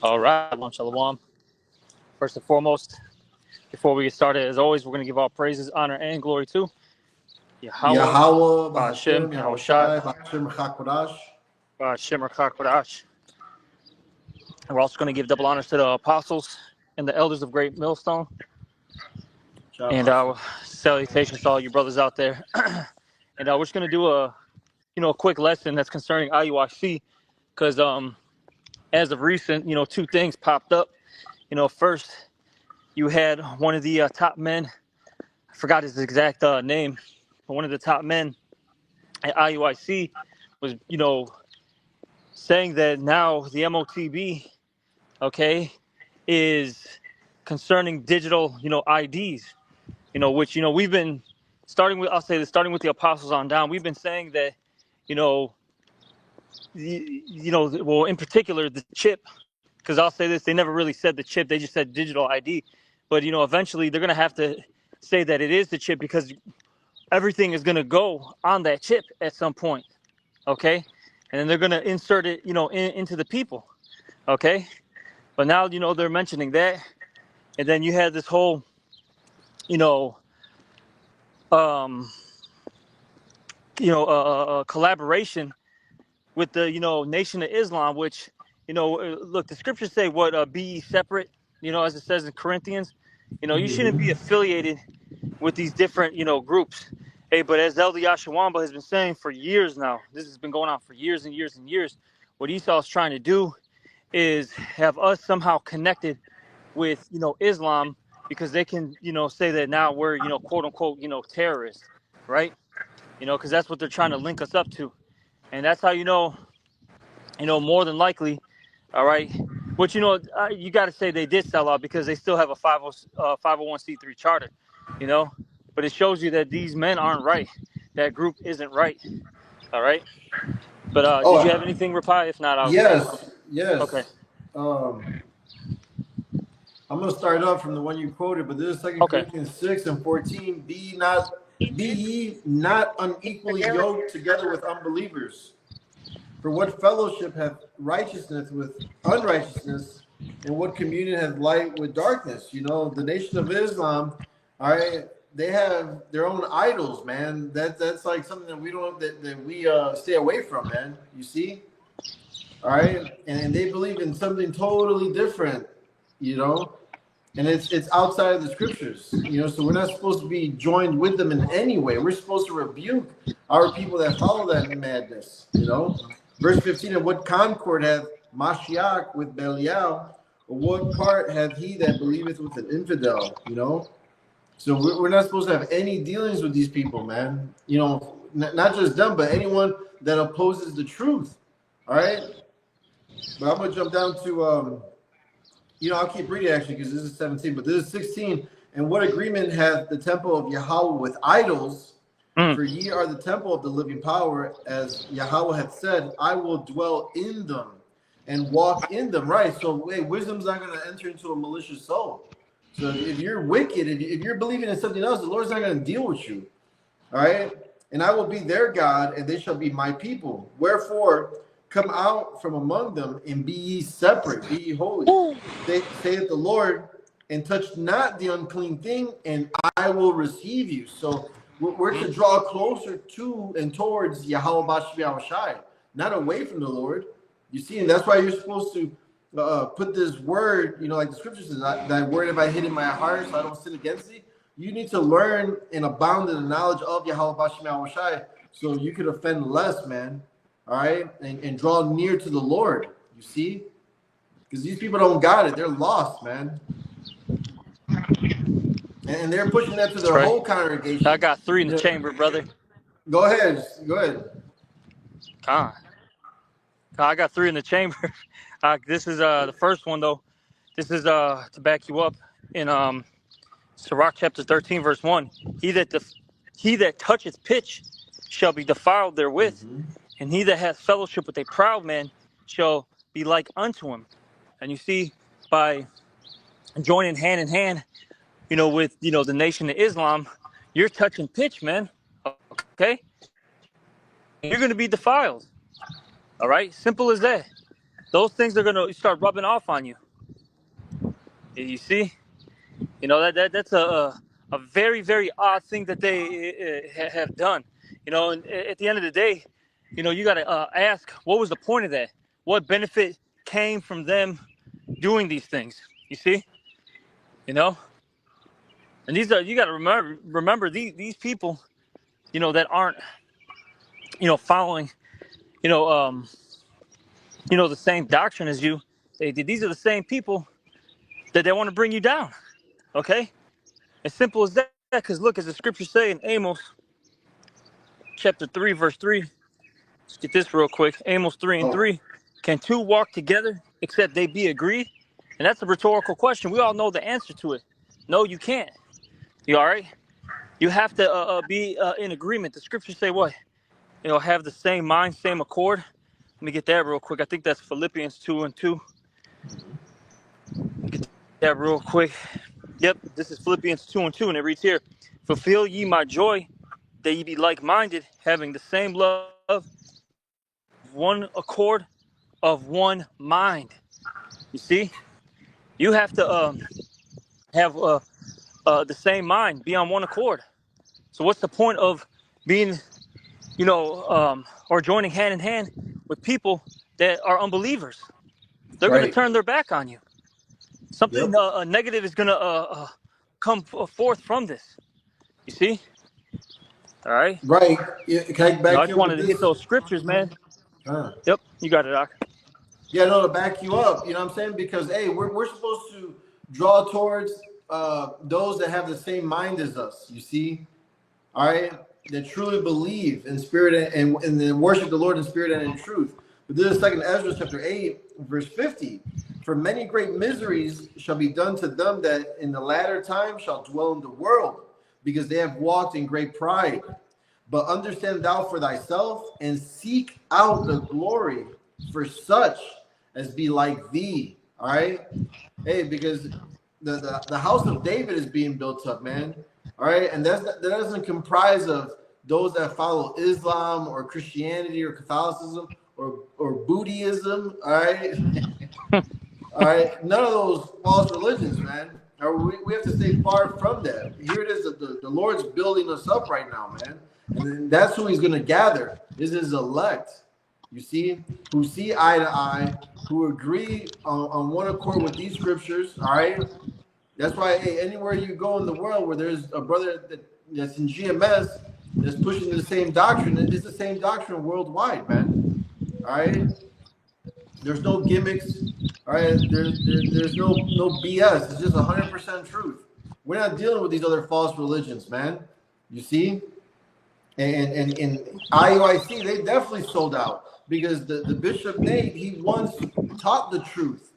All right, Shalom, Shalom. First and foremost, before we get started, as always, we're going to give all praises, honor, and glory to Yahweh, Yahweh, Hashem, B'Hashem, Yahushai, Yahushai, B'Hashem, Chakodash. Shemar Kakodash. And we're also going to give double honors to the apostles and the elders of Great Millstone. And salutations to all you brothers out there. And we're just going to do a quick lesson that's concerning IUIC because as of recent, two things popped up. First, you had one of the top men, I forgot his exact name, but one of the top men at IUIC was, saying that now the MOTB, okay, is concerning digital, IDs, which, we've been starting with the apostles on down. We've been saying that, well, in particular, the chip, because I'll say this, they never really said the chip, they just said digital ID. But, eventually they're going to have to say that it is the chip because everything is going to go on that chip at some point, okay? And then they're going to insert it, into the people, okay? But now, they're mentioning that. And then you had this whole, collaboration with the, Nation of Islam, which, look, the scriptures say be ye separate, as it says in Corinthians. You shouldn't be affiliated with these different, groups. Hey, but as Elder Yashawamba has been saying for years now, this has been going on for years and years and years. What Esau is trying to do is have us somehow connected with, Islam because they can, say that now we're, quote unquote, terrorists, right? Because that's what they're trying to link us up to. And that's how, more than likely, all right, which, you got to say they did sell out because they still have a 501c3 charter, but it shows you that these men aren't right. That group isn't right. All right. But did you have anything, Rapai? If not, I'll... Yes. Okay. I'm going to start off from the one you quoted, but this is 2 Corinthians 6:14. Be ye not unequally yoked together with unbelievers. For what fellowship hath righteousness with unrighteousness, and what communion hath light with darkness? The Nation of Islam, all right, they have their own idols, man. That's like something that we stay away from, man. You see, all right, and they believe in something totally different, and it's outside of the scriptures, So we're not supposed to be joined with them in any way. We're supposed to rebuke our people that follow that madness, Verse 15, and what concord hath Mashiach with Belial, or what part hath he that believeth with an infidel, So we're not supposed to have any dealings with these people, man. Not just them, but anyone that opposes the truth, all right? But I'm going to jump down to, I'll keep reading actually because this is 17, but this is 16. And what agreement hath the temple of Yahweh with idols? For ye are the temple of the living power, as Yahweh hath said, I will dwell in them and walk in them. Right. So wisdom's not going to enter into a malicious soul. So if you're wicked, if you're believing in something else, the Lord's not going to deal with you. All right. And I will be their God, and they shall be my people. Wherefore, come out from among them and be ye separate, be ye holy. Saith the Lord, and touch not the unclean thing, and I will receive you. So we're to draw closer to and towards Yahweh Bashbi Yahushai, not away from the Lord. You see, and that's why you're supposed to put this word, like the scripture says, that word have I hid in my heart so I don't sin against thee. You need to learn and abound in the knowledge of Yahweh Bashbi Yahushai so you could offend less, man. All right? And draw near to the Lord, you see? Because these people don't got it. They're lost, man. And they're pushing that to their whole congregation. I got 3 in the chamber, brother. Go ahead. I got 3 in the chamber. This is the first one, though. This is to back you up in Sirach chapter 13, verse 1. He that toucheth pitch shall be defiled therewith, and he that hath fellowship with a proud man shall be like unto him. And you see, by joining hand in hand, with, the Nation of Islam, you're touching pitch, man. Okay? You're going to be defiled. All right? Simple as that. those things are gonna start rubbing off on you. You see, you know that's a very very odd thing that they have done. You know, and at the end of the day, you know, you got to ask, what was the point of that? What benefit came from them doing these things? You see, you know, and these are, you got to remember these people, you know, that aren't, you know, following, you know, you know, the same doctrine as you. These are the same people that they want to bring you down. Okay, as simple as that. Because look, as the scriptures say in Amos chapter 3, verse 3. Let's get this real quick. Amos 3 and Oh, 3. Can two walk together except they be agreed? And that's a rhetorical question. We all know the answer to it. No, you can't. You all right? You have to be in agreement. The scriptures say what? You know, have the same mind, same accord. Let me get that real quick. I think that's Philippians 2 and 2. Get that real quick. Yep, this is Philippians 2 and 2, and it reads here, fulfill ye my joy, that ye be like-minded, having the same love, one accord, of one mind. You see, you have to have the same mind, be on one accord. So what's the point of being, you know, or joining hand in hand with people that are unbelievers? They're going to right. turn their back on you. Something Yep. negative is going to come forth from this. You see? All right. Right. Yeah, can I You know, I back just you up wanted with to hit this? those scriptures, man. Huh. Yep, you got it, Doc. Yeah, no, to back you up. You know what I'm saying? Because hey, we're supposed to draw towards those that have the same mind as us. You see, all right, that truly believe in spirit and then worship the Lord in spirit and in truth. But this is Second Ezra chapter 8, verse 50. For many great miseries shall be done to them that in the latter time shall dwell in the world, because they have walked in great pride. But understand thou for thyself, and seek out the glory for such as be like thee. All right. Hey, because the house of David is being built up, man. All right, and that doesn't comprise of those that follow Islam or Christianity or Catholicism or Buddhism. All right, all right, none of those false religions, man. We have to stay far from that. Here it is, the Lord's building us up right now, man, and then that's who He's going to gather. Is His elect. You see, who see eye to eye, who agree on one accord with these scriptures. All right. That's why hey, anywhere you go in the world where there's a brother that's in GMS that's pushing the same doctrine, it's the same doctrine worldwide, man. All right. There's no gimmicks. All right. There's no BS. It's just 100% truth. We're not dealing with these other false religions, man. You see? And in IUIC, they definitely sold out because the Bishop Nate, he once taught the truth.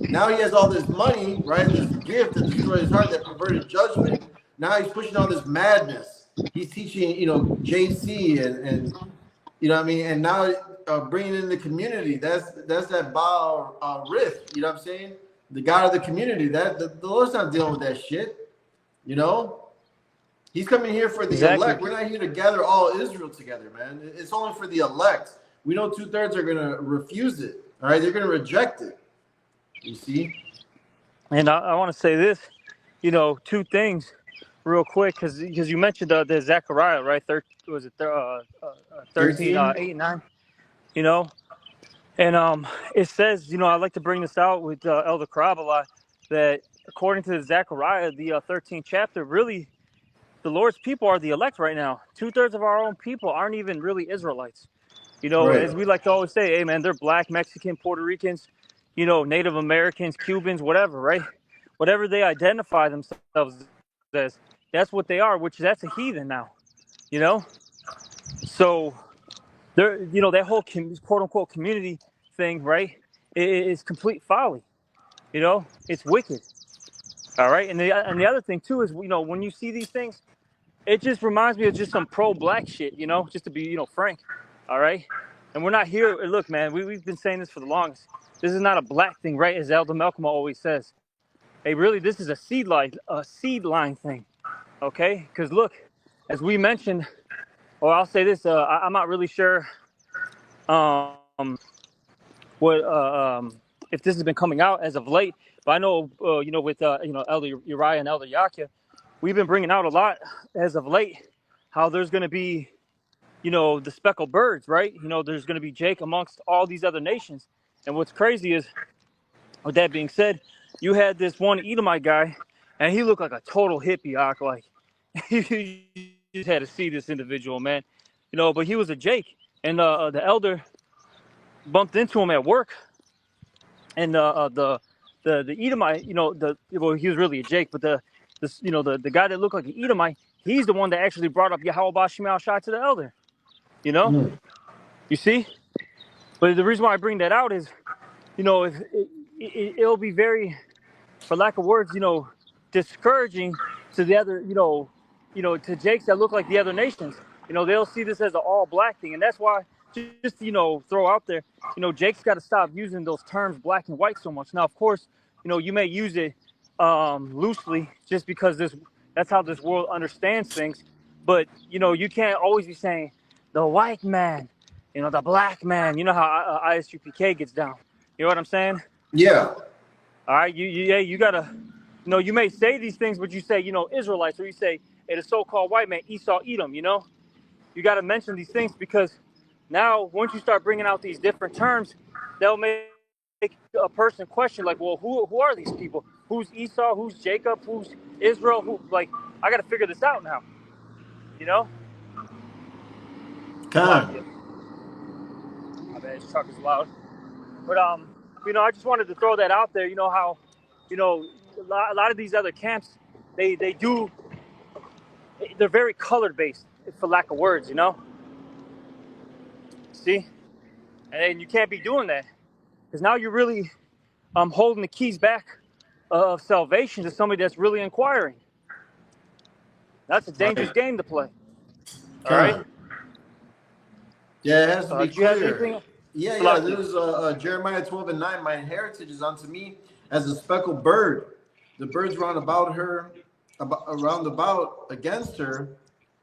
Now he has all this money, right? This gift that destroyed his heart, that perverted judgment. Now he's pushing all this madness. He's teaching, you know, JC and you know what I mean? And now bringing in the community. That's that Baal rift. You know what I'm saying? The God of the community. That the Lord's not dealing with that shit. You know? He's coming here for the Exactly. elect. We're not here to gather all Israel together, man. It's only for the elect. We know 2/3 are going to refuse it. All right? They're going to reject it. You see? And I want to say this, you know, two things real quick, because you mentioned the Zechariah, right? Was it 13, 13? 8 and 9, you know? And it says, you know, I like to bring this out with Elder Crab a lot, that according to Zechariah, the 13th chapter, really, the Lord's people are the elect right now. 2/3 of our own people aren't even really Israelites. You know, Right. as we like to always say, hey, man, they're black, Mexican, Puerto Ricans, you know, Native Americans, Cubans, whatever, right? Whatever they identify themselves as, that's what they are, which that's a heathen now, you know? So, they're, you know, that whole quote unquote community thing, right, is complete folly, you know? It's wicked, all right? And the other thing, too, is, you know, when you see these things, it just reminds me of just some pro-black shit, you know, just to be, you know, frank, all right? And we're not here, look, man, we've been saying this for the longest. This is not a black thing, right? As Elder Malcolm always says. Hey, really, this is a seed line thing, okay? Because look, as we mentioned, or I'll say this, I'm not really sure, um, what if this has been coming out as of late. But I know with Elder Uriah and Elder Yakia, we've been bringing out a lot as of late how there's going to be the speckled birds, right? There's going to be Jake amongst all these other nations. And what's crazy is, with that being said, you had this one Edomite guy, and he looked like a total hippie. Like you just had to see this individual, man. But he was a Jake, and the elder bumped into him at work, and the Edomite, he was really a Jake, but the guy that looked like an Edomite, he's the one that actually brought up Yahweh Shemel Shai to the elder. Mm. You see. But the reason why I bring that out is, if it'll be very, for lack of words, discouraging to the other, to Jakes that look like the other nations. They'll see this as an all black thing, and that's why just throw out there, Jake's got to stop using those terms black and white so much. Now, of course, you may use it loosely just because that's how this world understands things, but you can't always be saying the white man, the black man. You know how ISUPK gets down. You know what I'm saying? Yeah. All right, you gotta, you may say these things, but you say, Israelites, or you say, hey, the so-called white man, Esau, Edom, you got to mention these things because now once you start bringing out these different terms, they'll make a person question, like, well, who are these people? Who's Esau? Who's Jacob? Who's Israel? I got to figure this out now, Con. My bad, this truck is loud. But I just wanted to throw that out there. How, a lot of these other camps, they're very colored based, for lack of words. See, and you can't be doing that because now you're really holding the keys back of salvation to somebody that's really inquiring. That's a dangerous game to play. All right. Yeah, it has to be Do you have clear. anything? Yeah. This is Jeremiah 12:9. My heritage is unto me as a speckled bird. The birds round about her, round about against her.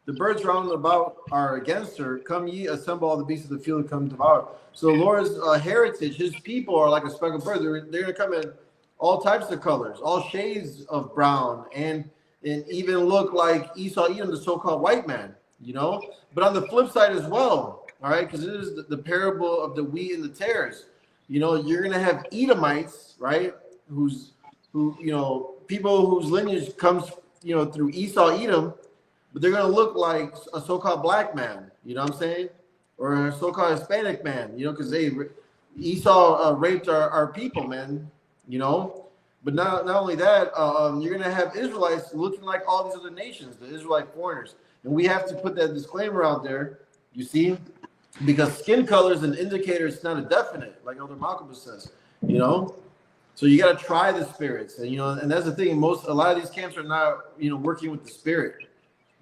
The birds round about are against her. Come ye, assemble all the beasts of the field, come devour. So the Lord's heritage, his people are like a speckled bird. They're going to come in all types of colors, all shades of brown, and even look like Esau, Edom, the so-called white man, But on the flip side as well, all right, because it is the parable of the wheat and the tares. You're going to have Edomites, right, people whose lineage comes, through Esau, Edom, but they're going to look like a so-called black man, you know what I'm saying? Or a so-called Hispanic man, because Esau raped our people, man, But not only that, you're going to have Israelites looking like all these other nations, the Israelite foreigners. And we have to put that disclaimer out there, you see, because skin color is an indicator. It's not a definite, like Elder Malcolm says, So you got to try the spirits. And, and that's the thing. A lot of these camps are not, working with the spirit.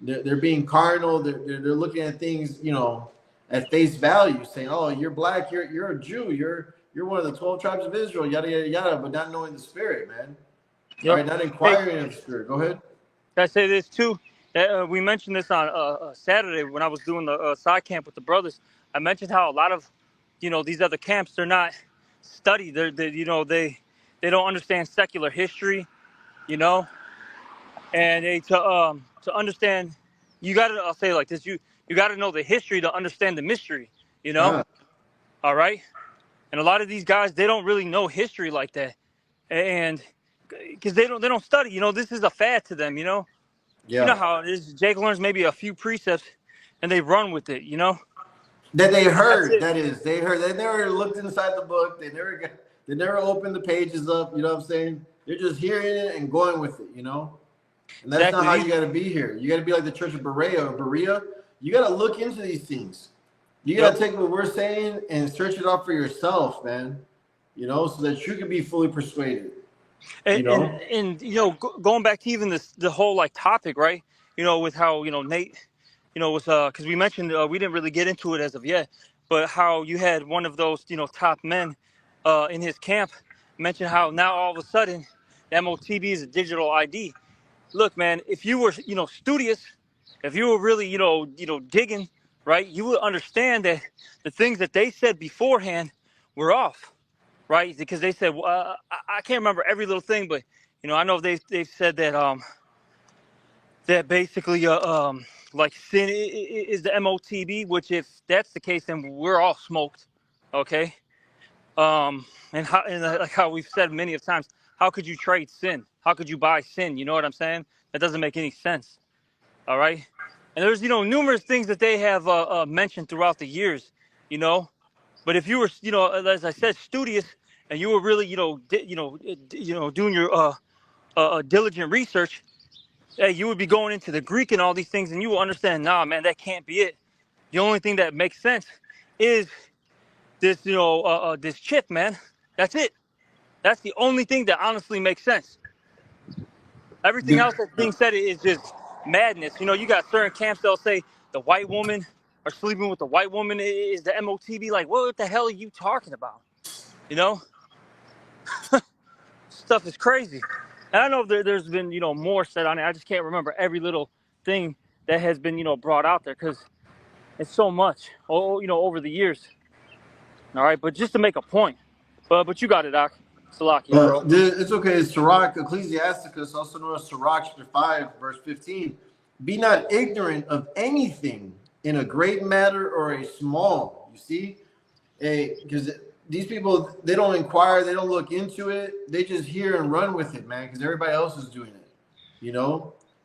They're being carnal. They're looking at things, at face value, saying, "Oh, you're black. You're a Jew. You're one of the 12 tribes of Israel. Yada yada yada." But not knowing the spirit, man. Yep. All right, not inquiring in the spirit. Go ahead. Can I say this too? We mentioned this on Saturday when I was doing the side camp with the brothers. I mentioned how a lot of, these other camps, they're not studied. They don't understand secular history, and to understand, I'll say it like this, you got to know the history to understand the mystery, All right. And a lot of these guys, they don't really know history like that, and because they don't study, this is a fad to them, Yeah. You know how it is. Jake learns maybe a few precepts, and they run with it, That they heard. That is, they heard. They never looked inside the book. They never opened the pages up. You know what I'm saying? They're just hearing it and going with it. And that's not how you got to be here. You got to be like the Church of Berea. You got to look into these things. You got to take what we're saying and search it out for yourself, man. So that you can be fully persuaded. And going back to even the whole topic, right? With how Nate, was because we mentioned we didn't really get into it as of yet, but how you had one of those top men in his camp mention how now all of a sudden the MOTB is a digital ID. Look, man, if you were studious, if you were really digging, right, you would understand that the things that they said beforehand were off. right? Because they said I can't remember every little thing, but I know they've said that that basically like sin is the MOTB, which if that's the case, then we're all smoked, okay? And like how we've said many of times, how could you trade sin? How could you buy sin? You know what I'm saying? That doesn't make any sense. All right. And there's numerous things that they have mentioned throughout the years, you know. But if you were as I said, studious, and you were really doing your diligent research, hey, you would be going into the Greek and all these things, and you will understand. Nah, man, that can't be it. The only thing that makes sense is this this chick, man. That's it. That's the only thing that honestly makes sense. Everything else that's being said is just madness. You got certain camps that'll say the white woman or sleeping with the white woman is the MOTB. Like, what the hell are you talking about? Stuff is crazy. And I know there's been, more said on it. I just can't remember every little thing that has been, brought out there because it's so much, over the years. All right, but just to make a point. But you got it, Doc. Salakia, bro. It's okay. It's Sirach, Ecclesiasticus, also known as Sirach, chapter 5, verse 15. Be not ignorant of anything in a great matter or a small. You see? Because these people, they don't inquire, they don't look into it. They just hear and run with it, man, because everybody else is doing it,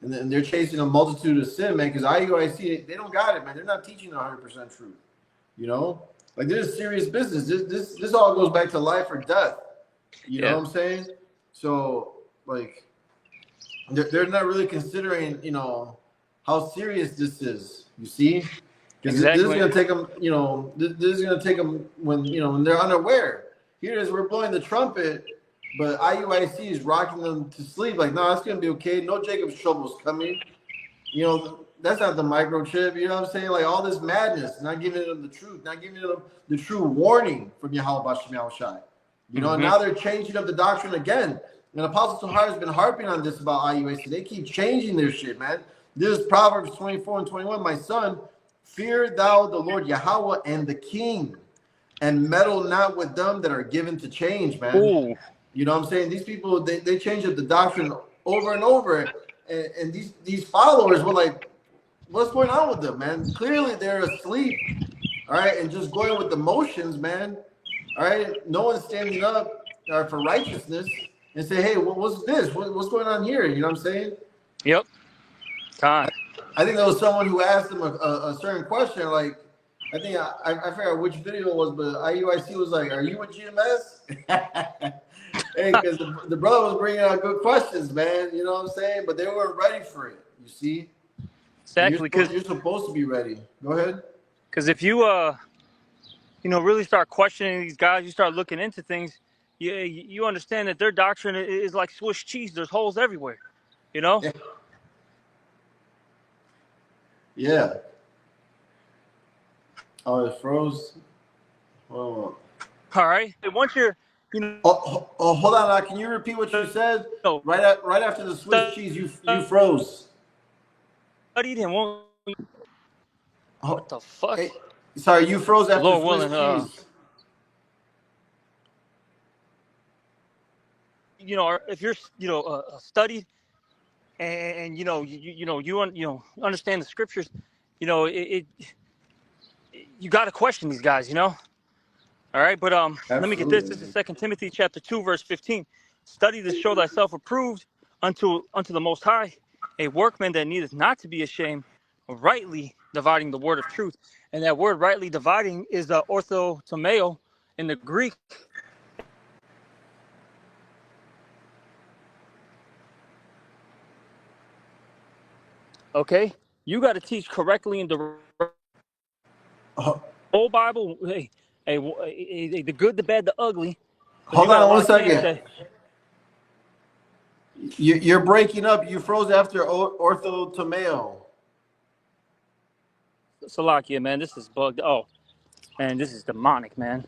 And then they're chasing a multitude of sin, man, because IUIC, they don't got it, man. They're not teaching 100% truth, Like, this is serious business. This all goes back to life or death. You know what I'm saying? So, like, they're not really considering, how serious this is. You see? Because this is going to take them, this is going to take them when they're unaware. Here it is, we're blowing the trumpet, but IUIC is rocking them to sleep. Like, no, it's going to be okay. No Jacob's trouble's coming. That's not the microchip. You know what I'm saying? Like, all this madness, not giving them the truth, not giving them the true warning from Yahweh Bashem Yahushai. And now they're changing up the doctrine again. And Apostle Tahar has been harping on this about IUIC. They keep changing their shit, man. This is Proverbs 24 and 21. My son, fear thou the Lord Yahweh and the king, and meddle not with them that are given to change, man. Ooh. You know what I'm saying? These people, they change up the doctrine over and over. And these followers were like, what's going on with them, man? Clearly they're asleep, all right, and just going with the motions, man. All right, no one's standing up for righteousness and say, hey, what's this? What's going on here? You know what I'm saying? Yep. Time. I think there was someone who asked them a certain question. Like, I think I forgot which video it was, but IUIC was like, "Are you a GMS?" Hey, because the brother was bringing out good questions, man. You know what I'm saying? But they weren't ready for it. You see? Exactly, because you're supposed to be ready. Go ahead. Because if you really start questioning these guys, you start looking into things, you understand that their doctrine is like Swiss cheese. There's holes everywhere, Yeah. Oh, it froze. Oh. All right. Once you're, hold on. Can you repeat what you said? No. Right after the Swiss cheese, you froze. Studied him. What the fuck? Hey, sorry, you froze after Lord Swiss willing, cheese. If you're studied and you understand the scriptures, you got to question these guys, All right, but let me get this. This is 2 Timothy chapter 2, verse 15. Study to show thyself approved unto the Most High, a workman that needeth not to be ashamed, rightly dividing the word of truth. And that word rightly dividing is orthotomeo in the Greek. Okay, you got to teach correctly in the whole Bible. Hey, the good, the bad, the ugly. Hold on 1 second. You're breaking up. You froze after orthotomeo. Salakia, man, this is bugged. Oh, man, this is demonic, man.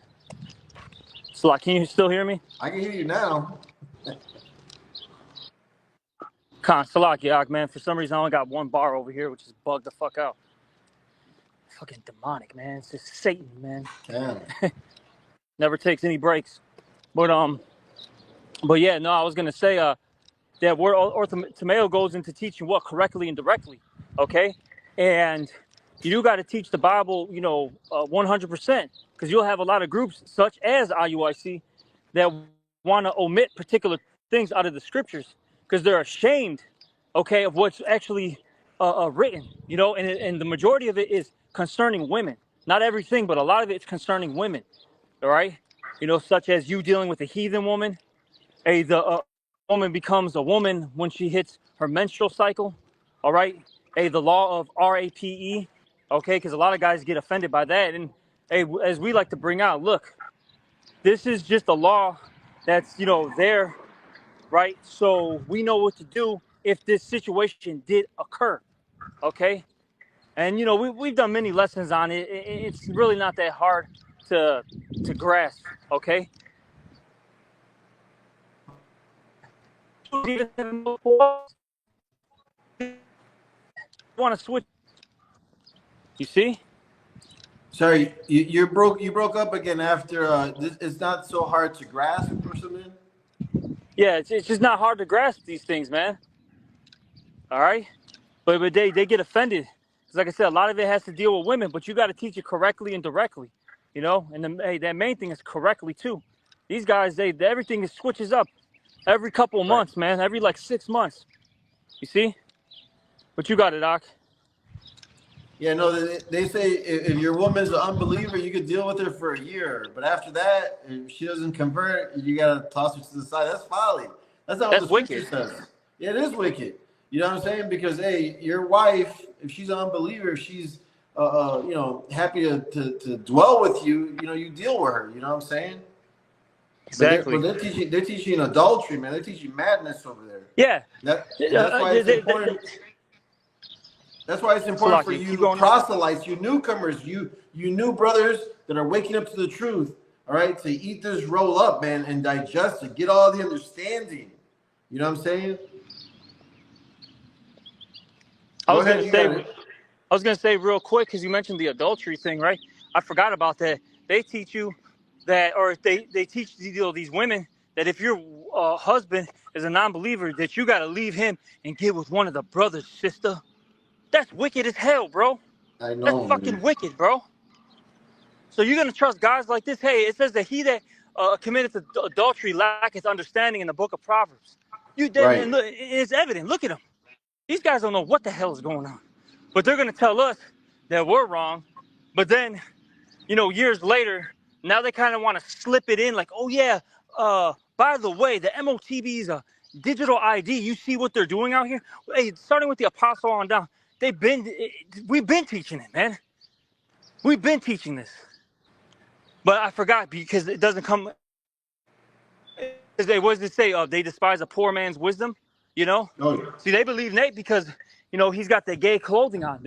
Salakia, can you still hear me? I can hear you now. Salakia, man. For some reason, I only got one bar over here, which is bugged the fuck out. Fucking demonic, man. It's just Satan, man. Damn. Never takes any breaks. But yeah, no, I was gonna say that word orthomeo goes into teaching what correctly and directly, okay? And you do got to teach the Bible, 100%, because you'll have a lot of groups such as IUIC that want to omit particular things out of the scriptures because they're ashamed, okay, of what's actually written, and the majority of it is concerning women. Not everything, but a lot of it's concerning women, all right? Such as you dealing with a heathen woman, the woman becomes a woman when she hits her menstrual cycle, all right? The law of RAPE, okay, because a lot of guys get offended by that. And as we like to bring out, look, this is just a law that's, there, right? So we know what to do if this situation did occur, okay? And, we've done many lessons on it. It's really not that hard to grasp, okay? Want to switch? You see? Sorry, you broke up again after. It's not so hard to grasp or something. Yeah, it's just not hard to grasp these things, man. All right, but they get offended. It's like I said, a lot of it has to deal with women, but you got to teach it correctly and directly, And that main thing is correctly too. These guys, everything switches up every couple of months, man. Every like 6 months. You see? But you got it, Doc. Yeah, no, they say if your woman's an unbeliever, you could deal with her for a year. But after that, if she doesn't convert, you got to toss her to the side. That's folly. That's not what the scripture says. Yeah, it is wicked. You know what I'm saying? Because, hey, your wife, if she's an unbeliever, if she's, happy to dwell with you, you deal with her. You know what I'm saying? Exactly. But they're teaching adultery, man. They're teaching madness over there. Yeah. That's why it's important. That's why it's important for you proselytes, you newcomers, you new brothers that are waking up to the truth, all right, to eat this roll up, man, and digest it. Get all the understanding. You know what I'm saying? I was going to say real quick, because you mentioned the adultery thing, right? I forgot about that. They teach you that, or they teach these women that if your husband is a non-believer, that you got to leave him and get with one of the brothers, sister. That's wicked as hell, bro. I know. That's fucking wicked, bro. So you're going to trust guys like this? Hey, it says that he that committed adultery lacketh understanding in the book of Proverbs. And look, it's evident. Look at them. These guys don't know what the hell is going on. But they're going to tell us that we're wrong. But then, years later, now they kind of want to slip it in like, oh, yeah, by the way, the MOTB is a digital ID. You see what they're doing out here? Hey, starting with the apostle on down, we've been teaching it, man. We've been teaching this. But I forgot because it doesn't come. What does it say? They despise a poor man's wisdom, Oh, yeah. See, they believe Nate because, he's got the gay clothing on.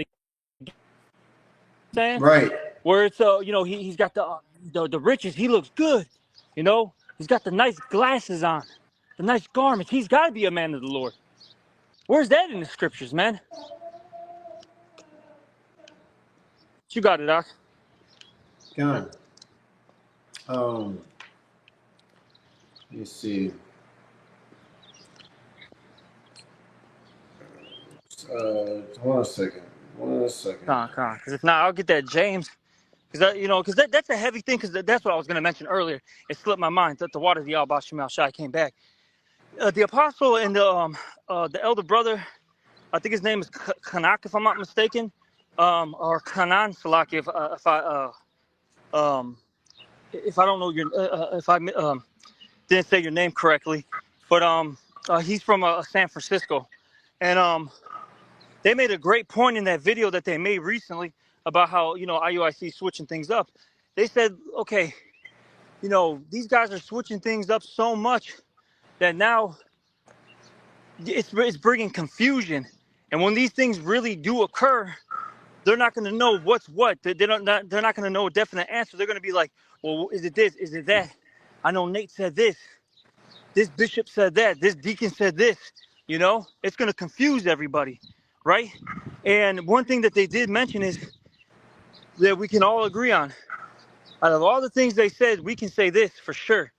Right. Where it's he's got the riches. He looks good, He's got the nice glasses on, the nice garments. He's got to be a man of the Lord. Where's that in the scriptures, man? You got it, Doc. Come on. Let me see. One second. Come on. Because if not, I'll get that James. Because that's a heavy thing. Because that's what I was going to mention earlier. It slipped my mind. That the water of the Al Shemal Shai came back. The apostle and the elder brother, I think his name is Kanak, if I'm not mistaken, or Kanan Salaki, if I don't know if I didn't say your name correctly, but he's from San Francisco, and they made a great point in that video that they made recently about how IUIC switching things up. They said, okay, these guys are switching things up so much that now it's bringing confusion, and when these things really do occur, they're not going to know what's what. They're not going to know a definite answer. They're going to be like, well, is it this? Is it that? I know Nate said this. This bishop said that. This deacon said this. It's going to confuse everybody, right? And one thing that they did mention is that we can all agree on. Out of all the things they said, we can say this for sure.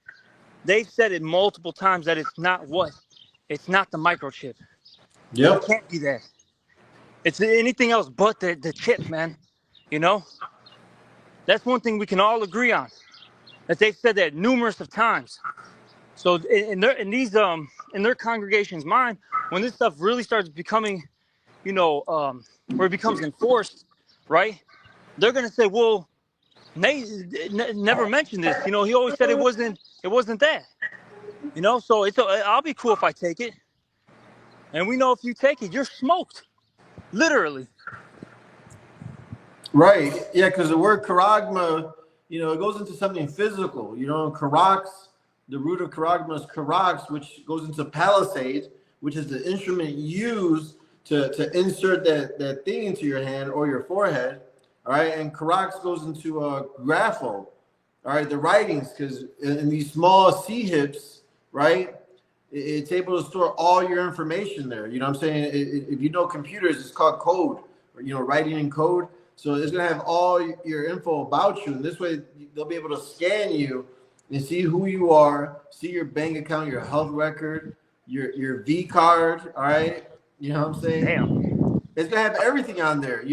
They've said it multiple times that it's not the microchip. It Yep. can't be that. It's anything else but the chip, man. You know, that's one thing we can all agree on. That they've said that numerous of times. So in their congregation's mind, when this stuff really starts becoming, where it becomes enforced, right? They're gonna say, well, Nate never mentioned this. He always said it wasn't that. So I'll be cool if I take it. And we know if you take it, you're smoked, literally. Right. Yeah, because the word charagma, it goes into something physical. Charax, the root of charagma is charax, which goes into palisade, which is the instrument used to insert that thing into your hand or your forehead. All right. And charax goes into grapho. All right. The writings, because in these small C hips, right, it's able to store all your information there. You know what I'm saying? If you know computers, it's called code, or, writing in code. So it's going to have all your info about you. And this way, they'll be able to scan you and see who you are, see your bank account, your health record, your V card. All right. You know what I'm saying? Damn. It's going to have everything on there.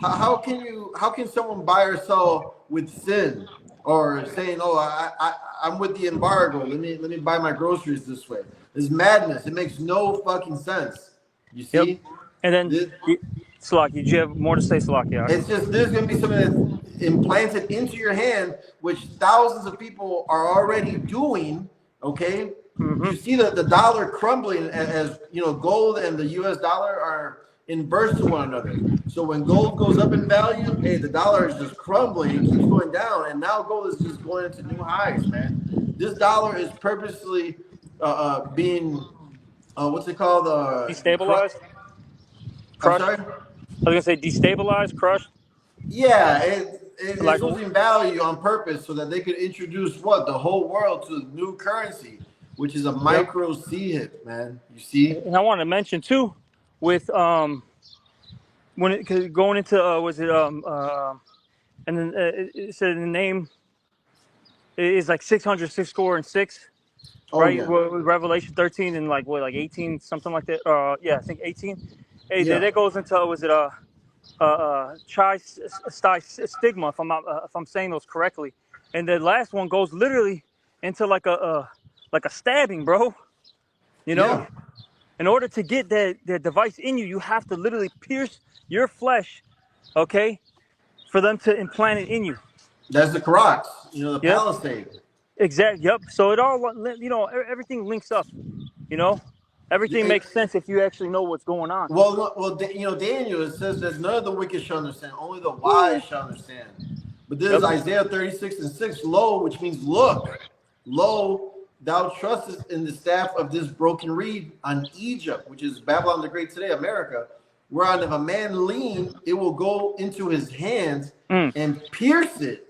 How can someone buy or sell with sin, or saying, oh, I'm with the embargo. Let me buy my groceries this way. It's madness. It makes no fucking sense. You see? Yep. And then, Slaki, did you have more to say, Slaki? It's just there's going to be something that's implanted into your hand, which thousands of people are already doing. Okay, you see the dollar crumbling as gold and the U.S. dollar are inverse to one another. So when gold goes up in value, hey, the dollar is just crumbling, it keeps going down, and now gold is just going into new highs, man. This dollar is purposely being what's it called? Destabilized? I'm Crushed? sorry. I was going to say destabilized, crushed? Yeah, it's losing value on purpose so that they could introduce the whole world to new currency, which is a micro C hip, man. You see? And I want to mention too, with cause going into and then it said the name is like 606 score and six, Oh right? yeah. With Revelation 13 and like 18, something like that. Yeah, I think 18. Hey, Yeah. that goes into stigma, if I'm saying those correctly, and the last one goes literally into like a stabbing, bro. Yeah. In order to get that device in you, you have to literally pierce your flesh, okay, for them to implant it in you. That's the Karax, the Yep, Palisade. exactly. Yep. So it all, everything links up. You know, everything makes sense if you actually know what's going on. Daniel, it says that none of the wicked shall understand, only the wise shall understand. But this is Isaiah 36:6, lo, which means look, lo, thou trustest in the staff of this broken reed on Egypt, which is Babylon the Great today, America, whereon if a man lean, it will go into his hands and pierce it.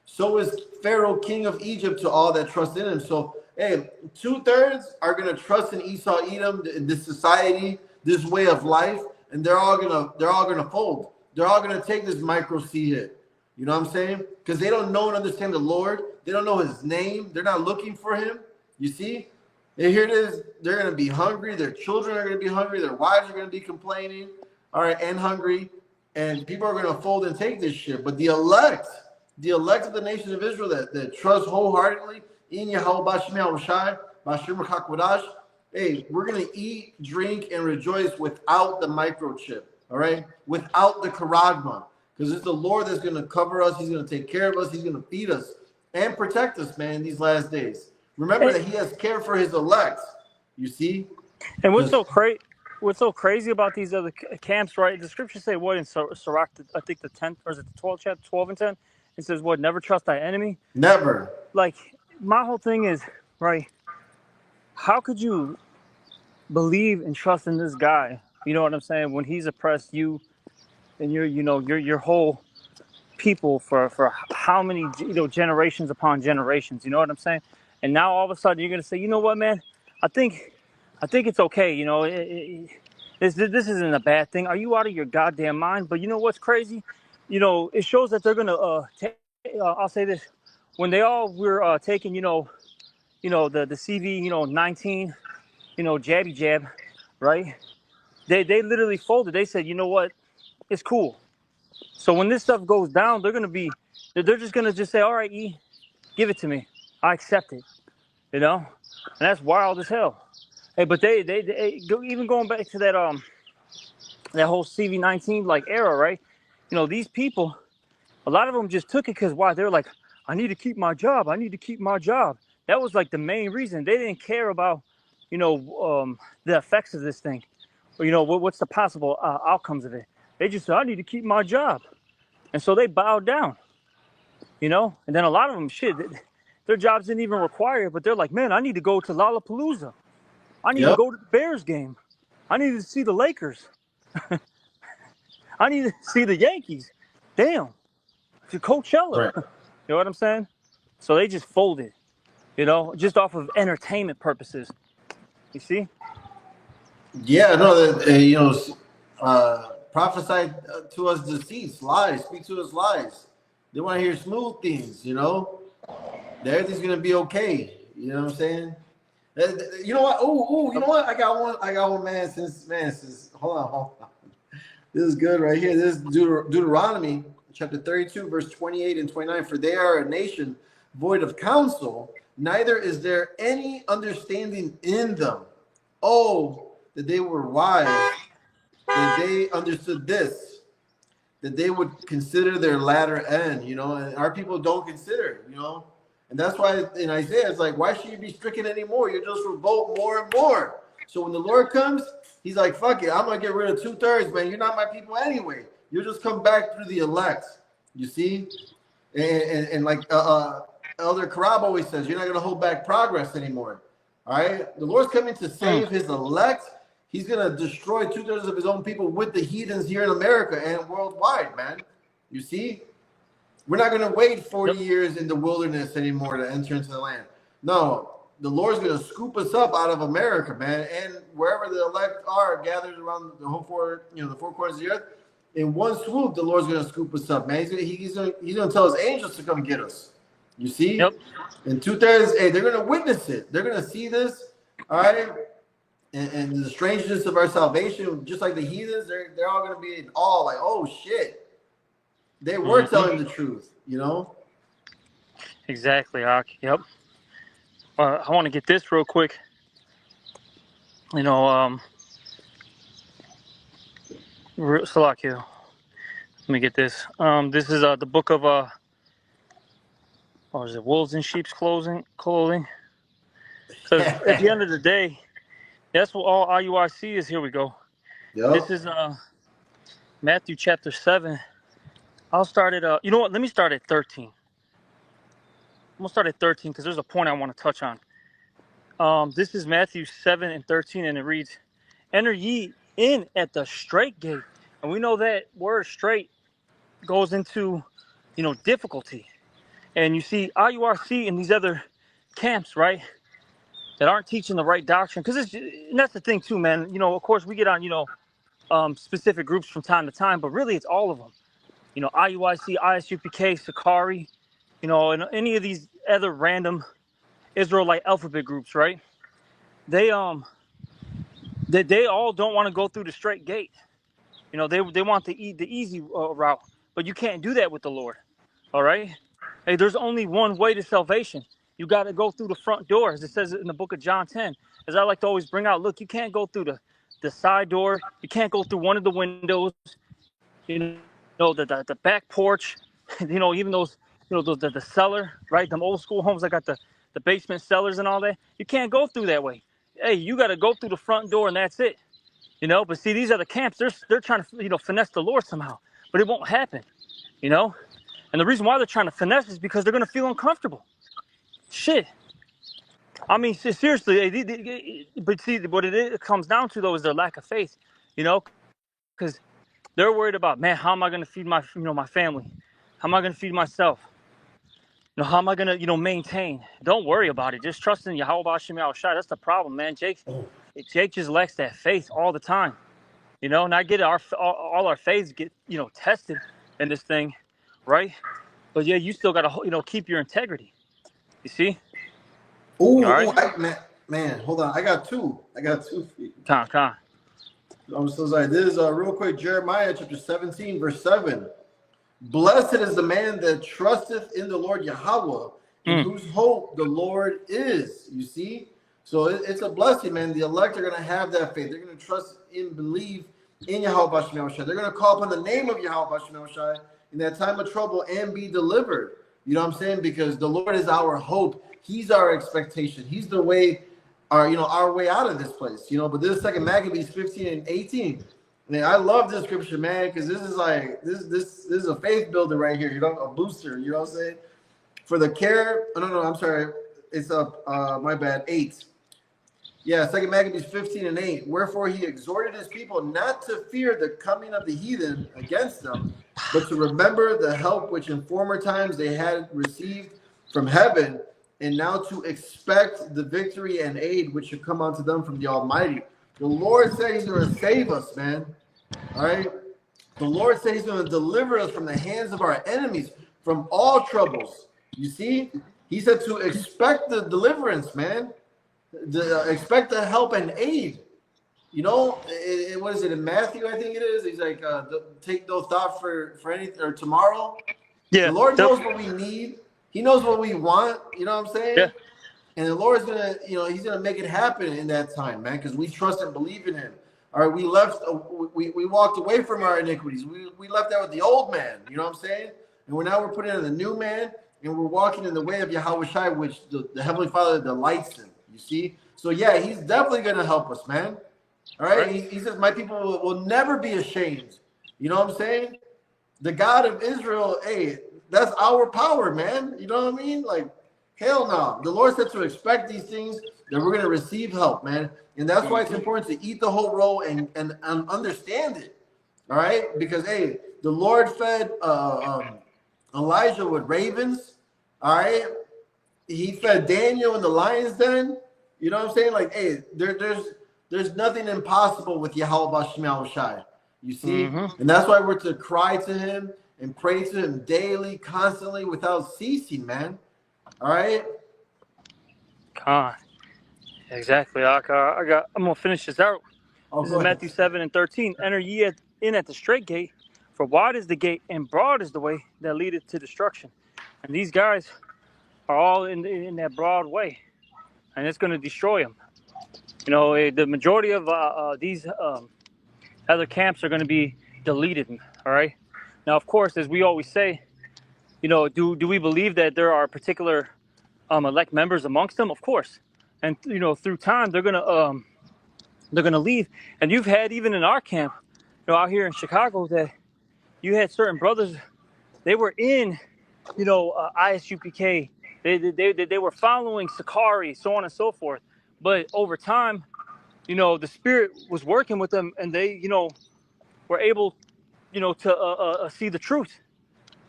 So is Pharaoh, king of Egypt, to all that trust in him. So, hey, 2/3 are gonna trust in Esau, Edom, this society, this way of life, and they're all gonna fold. They're all gonna take this micro C hit. You know what I'm saying? Because they don't know and understand the Lord. They don't know His name. They're not looking for Him. You see? And here it is. They're gonna be hungry. Their children are gonna be hungry. Their wives are gonna be complaining. All right, and hungry. And people are gonna fold and take this shit. But the elect of the nation of Israel that trust wholeheartedly in Yahweh Bashim Yahushai, Bashim Chakwadash, hey, we're going to eat, drink, and rejoice without the microchip, all right? Without the charagma, because it's the Lord that's going to cover us. He's going to take care of us. He's going to feed us and protect us, man, in these last days. Remember that He has care for His elect, you see? And what's so crazy about these other camps, right? The scriptures say what in Sirach, I think the 10th, or is it the 12th chapter, 12 and 10? It says what, never trust thy enemy? Never. Like, my whole thing is, right, how could you believe and trust in this guy, you know what I'm saying, when he's oppressed you and your whole people for how many, generations upon generations, you know what I'm saying? And now all of a sudden you're going to say, you know what, man, I think it's okay, this isn't a bad thing. Are you out of your goddamn mind? But you know what's crazy? It shows that they're going to I'll say this, when they all were taking, the CV, 19, jabby jab, right? They literally folded. They said, you know what, it's cool. So when this stuff goes down, they're just gonna just say, all right, E, give it to me. I accept it. And that's wild as hell. Hey, but even going back to that whole CV-19 like era, right? These people, a lot of them just took it because why? They're like, I need to keep my job. I need to keep my job. That was like the main reason. They didn't care about, the effects of this thing, or what's the possible outcomes of it. They just said, I need to keep my job, and so they bowed down. And then a lot of them, shit, their jobs didn't even require it, but they're like, man, I need to go to Lollapalooza. I need to Yep. go to the Bears game. I need to see the Lakers. I need to see the Yankees. Damn, to Coachella. Right. You know what I'm saying? So they just folded, just off of entertainment purposes. You see? Yeah, no, prophesy to us deceits, lies, speak to us lies. They want to hear smooth things. That everything's gonna be okay. You know what I'm saying? You know what? Oh, you know what? I got one, man. Since hold on. This is good right here. This is Deuteronomy chapter 32, verse 28 and 29. For they are a nation void of counsel, neither is there any understanding in them. Oh, that they were wise, that they understood this, that they would consider their latter end, and our people don't consider. And that's why in Isaiah, it's like, why should you be stricken anymore? You just revolt more and more. So when the Lord comes, he's like, fuck it, I'm going to get rid of 2/3, man. You're not my people anyway. You'll just come back through the elect. You see? And like Elder Karab always says, you're not going to hold back progress anymore. All right? The Lord's coming to save his elect. He's going to destroy 2/3 of his own people with the heathens here in America and worldwide, man. You see? We're not going to wait 40 years in the wilderness anymore to enter into the land. No, the Lord's going to scoop us up out of America, man, and wherever the elect are gathered around the whole the four corners of the earth. In one swoop, the Lord's going to scoop us up, man. He's going to tell his angels to come get us. You see? Yep. And 2/3, hey, they're going to witness it. They're going to see this, all right? And the strangeness of our salvation, just like the heathens, they're all going to be in awe, like, oh, shit. They were telling the truth, Exactly, Ak. Yep. I want to get this real quick. Salakia. Let me get this. This is the book of what is it? Wolves in Sheep's Clothing. Because at the end of the day, that's what all IUIC is. Here we go. Yep. This is Matthew chapter 7. I'll start at you know what? Let me start at 13. I'm gonna start at 13 because there's a point I want to touch on. This is Matthew 7 and 13, and it reads, "Enter ye in at the straight gate," and we know that word "straight" goes into, difficulty. And you see IURC and these other camps, right, that aren't teaching the right doctrine. And that's the thing too, man. Of course we get on, specific groups from time to time, but really it's all of them. IUIC, ISUPK, Sakari, and any of these other random Israelite alphabet groups, right? They all don't want to go through the straight gate. They want the easy route, but you can't do that with the Lord. All right. Hey, there's only one way to salvation. You got to go through the front door, as it says in the book of John 10. As I like to always bring out, look, you can't go through the side door. You can't go through one of the windows. The back porch. Even those, the cellar, right? Them old school homes that got the basement cellars and all that. You can't go through that way. Hey, you got to go through the front door, and that's it. But see, these other camps, they're trying to, finesse the Lord somehow, but it won't happen, And the reason why they're trying to finesse is because they're going to feel uncomfortable. Shit. I mean, seriously, but see, what it comes down to, though, is their lack of faith, because they're worried about, man, how am I going to feed my family? How am I going to feed myself? How am I going to, maintain? Don't worry about it. Just trust in Yahweh Hashem Yahushua. That's the problem, man. Jake just lacks that faith all the time. And I get it, all our faiths get, tested in this thing, right? But yeah, you still got to, keep your integrity. You see? All right. Man, hold on. I got two. For you. Con. I'm so sorry. This is real quick. Jeremiah chapter 17, verse 7. Blessed is the man that trusteth in the Lord Yahweh, in whose hope the Lord is. You see? So it's a blessing, man. The elect are going to have that faith. They're going to trust and believe in Yahweh Shem Shai. They're going to call upon the name of Yahweh Shem Shai in that time of trouble and be delivered. You know what I'm saying? Because the Lord is our hope. He's our expectation. He's the way, our way out of this place. But this second Maccabees 15 and 18. Man, I love this scripture, man, because this is like this is a faith builder right here. A booster. You know what I'm saying? For the care. Oh, no, I'm sorry. It's my bad. 8. Yeah, Second Maccabees 15 and 8. Wherefore he exhorted his people not to fear the coming of the heathen against them, but to remember the help which in former times they had received from heaven, and now to expect the victory and aid which should come unto them from the Almighty. The Lord said he's going to save us, man. All right? The Lord said he's going to deliver us from the hands of our enemies, from all troubles. You see? He said to expect the deliverance, man. Expect the help and aid. What is it in Matthew? I think it is. He's like, take no thought for anything or tomorrow. Yeah. The Lord knows what we need. He knows what we want. You know what I'm saying? Yeah. And the Lord's gonna, he's gonna make it happen in that time, man, because we trust and believe in Him. All right, we walked away from our iniquities. We left out with the old man. You know what I'm saying? And we're putting in the new man, and we're walking in the way of Yahweh Shai, which the Heavenly Father delights in. You see? So yeah, He's definitely gonna help us, man. All right. He says, "My people will never be ashamed." You know what I'm saying? The God of Israel, hey, that's our power, man. You know what I mean? Like. Hell no. The Lord said to expect these things, that we're going to receive help, man. And that's why it's important to eat the whole roll and understand it. All right? Because, hey, the Lord fed Elijah with ravens. All right? He fed Daniel in the lion's den. You know what I'm saying? Like, hey, there's nothing impossible with Yahweh Shem Shai. You see? And that's why we're to cry to Him and pray to Him daily, constantly, without ceasing, man. All right. Con. Exactly. I'm gonna finish this out. This is Matthew 7 and 13. Enter ye in at the straight gate, for wide is the gate and broad is the way that leadeth to destruction. And these guys are all in that broad way, and it's gonna destroy them. The majority of these other camps are gonna be deleted. All right. Now, of course, as we always say, do we believe that there are particular elect members amongst them? Of course. And through time they're gonna leave. And you've had, even in our camp, out here in Chicago, that you had certain brothers. They were in, ISUPK. They were following Sakari, so on and so forth. But over time, the Spirit was working with them, and they, were able, to see the truth.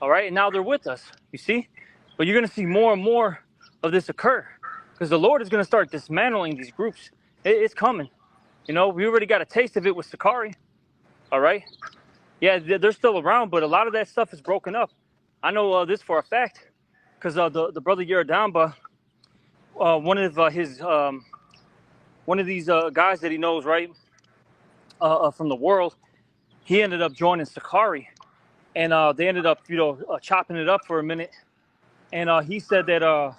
All right, and now they're with us. You see, but you're gonna see more and more of this occur, because the Lord is gonna start dismantling these groups. It's coming. We already got a taste of it with Sakari. All right. Yeah, they're still around, but a lot of that stuff is broken up. I know this for a fact, because the brother Yeridamba, one of these guys that he knows, right, from the world, he ended up joining Sakari, and they ended up, chopping it up for a minute, and he said that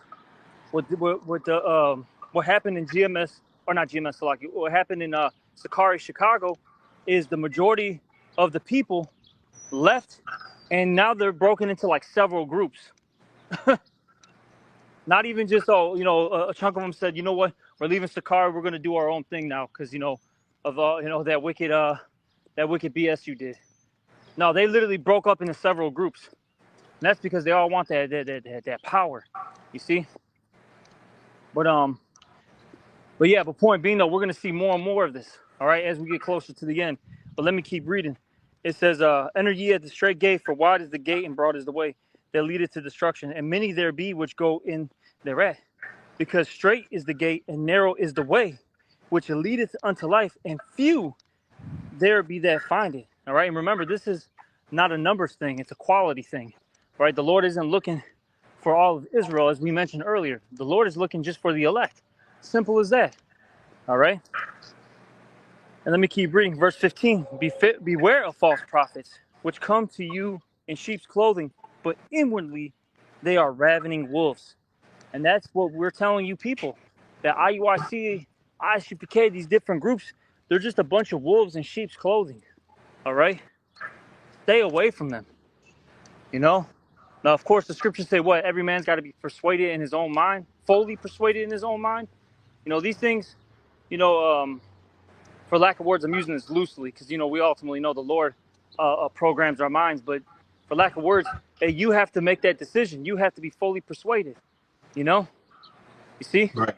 what happened in GMS, or not GMS, Salaki, what happened in Sakari, Chicago, is the majority of the people left, and now they're broken into like several groups. Not even just a chunk of them said, you know what, we're leaving Sakari, we're gonna do our own thing now, because of that wicked BS you did. No, they literally broke up into several groups, and that's because they all want that power, you see. But point being, though, we're gonna see more and more of this, all right, as we get closer to the end. But let me keep reading. It says, enter ye at the straight gate, for wide is the gate and broad is the way that leadeth to destruction, and many there be which go in thereat. Because straight is the gate and narrow is the way which leadeth unto life, and few there be that find it. All right, and remember, this is not a numbers thing; it's a quality thing. Right? The Lord isn't looking for all of Israel, as we mentioned earlier. The Lord is looking just for the elect. Simple as that. All right? And let me keep reading. Verse 15. Beware of false prophets, which come to you in sheep's clothing, but inwardly they are ravening wolves. And that's what we're telling you people. That IUIC, ISUPK, these different groups, they're just a bunch of wolves in sheep's clothing. All right? Stay away from them. You know? Now, of course, the scriptures say what? Every man's got to be persuaded in his own mind, fully persuaded in his own mind. You know, these things, you know, for lack of words, I'm using this loosely because, you know, we ultimately know the Lord programs our minds. But for lack of words, hey, you have to make that decision. You have to be fully persuaded, you know? You see? Right.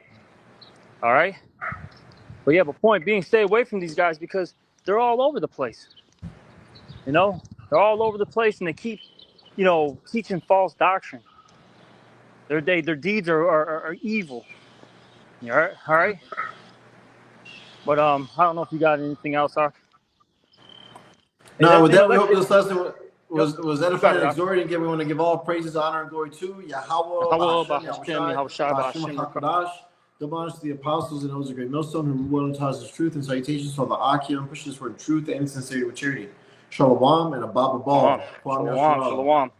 All right? But yeah, but point being, stay away from these guys because they're all over the place. You know? They're all over the place and they keep, you know, teaching false doctrine. Their deeds are evil. All right? All right? But I don't know if you got anything else, Ark. No, with You know, that, we that's hope it. this lesson Yep. was You got edifying it, and Ark. exhorting. Again, we want to give all praises, honor, and glory to Yahweh, Bahashem, Yahushai, Bahashem HaKadosh. Double honors to the apostles and those of great millstone who rule and taught us truth, and salutations to all the Akim, pushes for truth and sincerity with charity. Shalom and Abba Ball. Shalom. Shalom. Shalom.